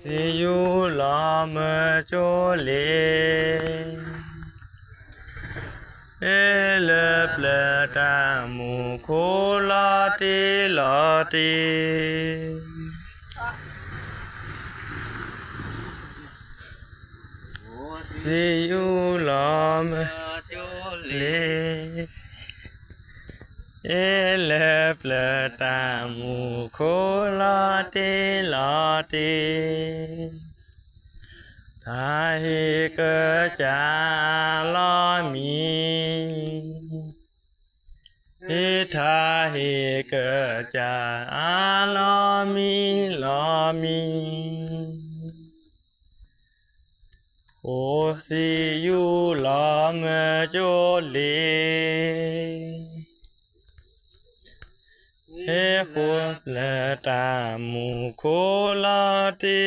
si yu la me cho le le ple ta mu kho la te si yu la me le le ple ta mu kho la te tha hi cơ cha lo mi hi tha hi cơ cha lo mi ô si yu lo me cho le he khu le ta mu kho la te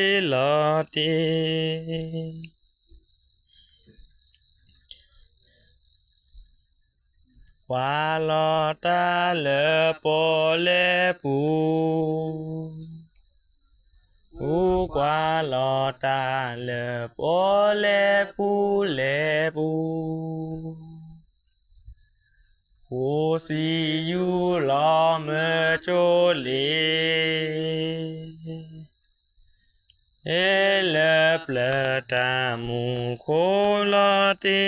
qua lo ta le po le pu qua lo ta le po le pu ô si yu lo me cho le le ple ta mu kho la te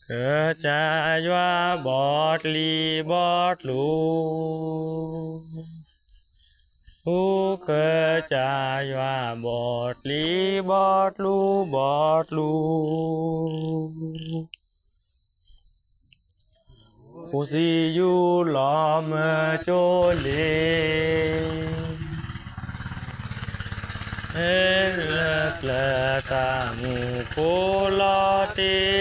cơ cha yoa bọt li bọt lu cơ cha yoa bọt li bọt lu ô si yu lo me cho le le ple ta mu kho la te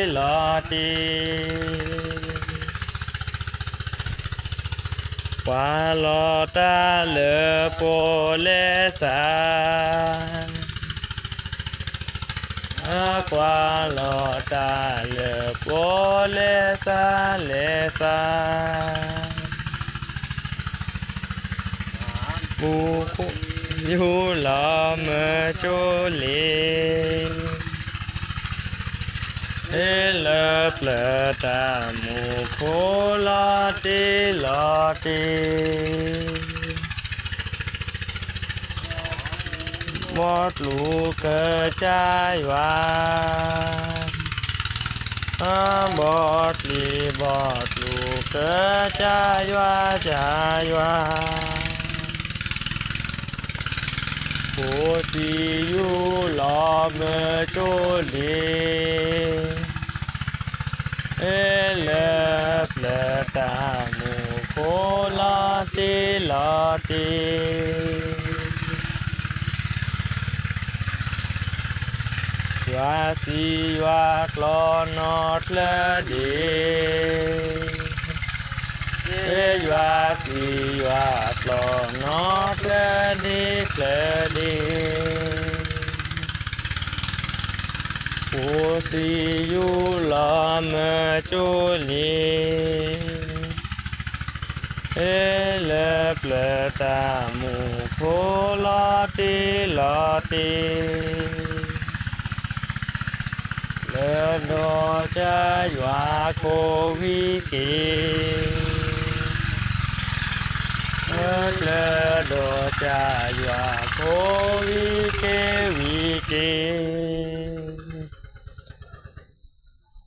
qua lo ta le po le sa qua lo ta le po le sa mu kho yu lo me cho le le ple ta mu kho la te bọt lu cơ cha yoa bọt lu cơ cha yoa ô si yu lo me cho le le ple ta mu kho la te yoa si yoa klo not le de yoa si yoa klo not le de ô si yu la me cho le le ple ta mu kho la te le do cha yoa ko vi ke le do cha yoa ko vi ke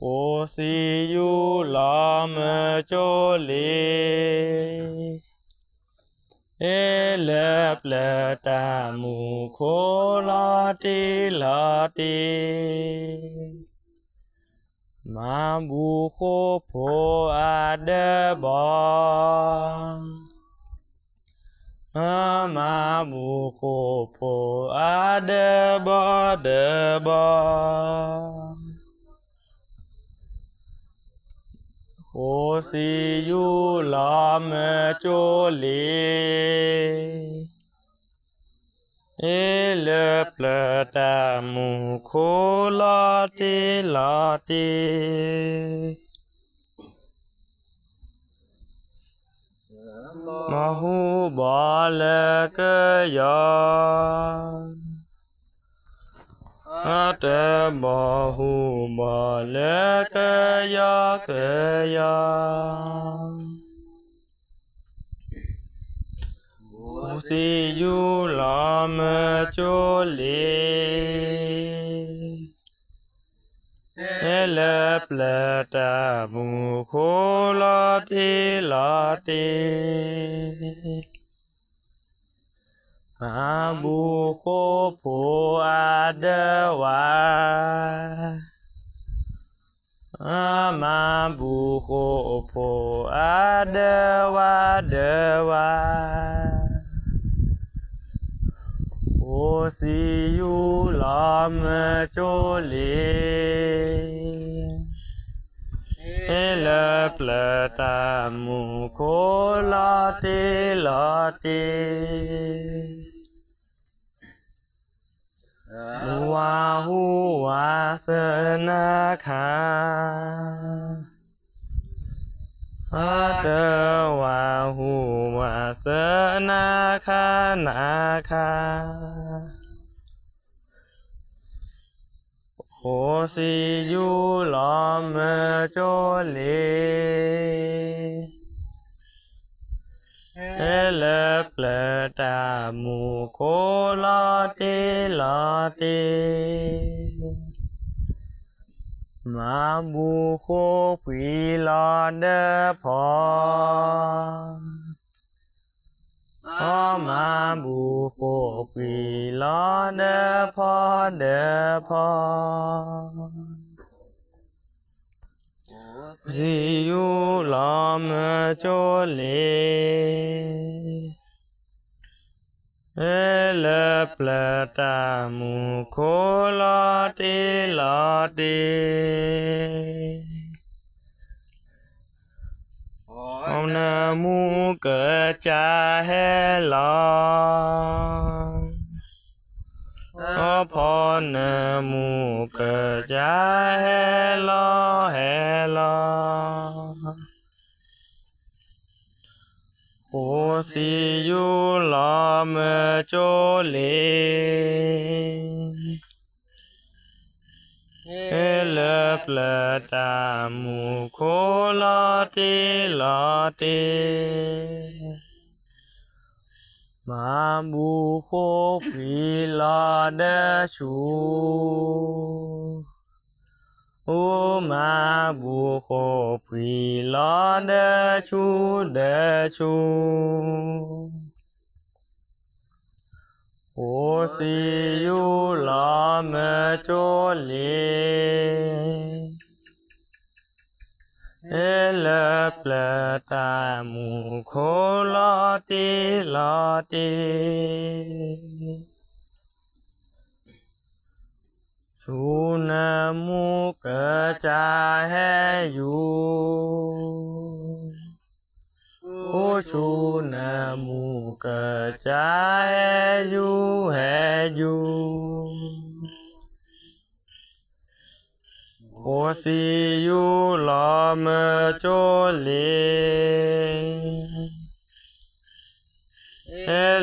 ô si yu la me cho le le ple ta mu kho la te ma bu kho pho a de ba ma bu kho pho a de ba ô si yu la me cho le le ple ta mu kho la te มหูบอเลกยออาเตบอหูบอเลกยอกยอสิยุลามโจเลเลปลตาบุโคลาเทลาเตมาบุโคโพอาเดวามาบุโคโพอาเดวาเดวาโอสิยุลามโจเลเลปลตามุโคลาเตลาเตวาหูวาสนาคาอาเตวาหูวาสนาคานาคาโอสิยุลอมโจเลเลปลตามุโคลาเตลาเตมาบุโคปีลาเดพอมาบุโคปีลาเดพอเดพอสิยุลามโจเลเลปลตามุโคลาเตลาเตอมนามุเกจาเฮลาพอนามุเกจาเฮลาเฮลาโอสิยุลามโจเลเลปลตามุโคลาเตลาเตมาบุโคปีลาเดชูโอมาบุโคปีลาเดชูเดชูโอสิยุลามโจเลเลปลตามุโคลาเตลาเตสุนามุกจาเฮยูโอสุนามุกจาเฮยูเฮยูโอสิยุลามโจเล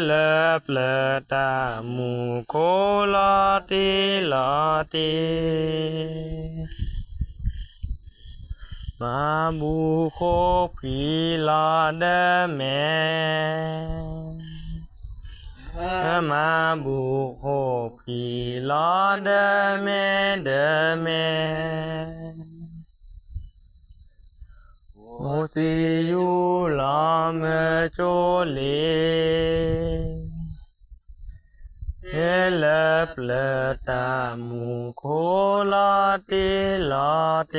เลปลตามุโคลาเตลาเตมาบุโคปีลาเดเมมาบุโคปีลาเดเมเดเมโอสิยุลามโจเลเลปลตามุโคลาเตลาเต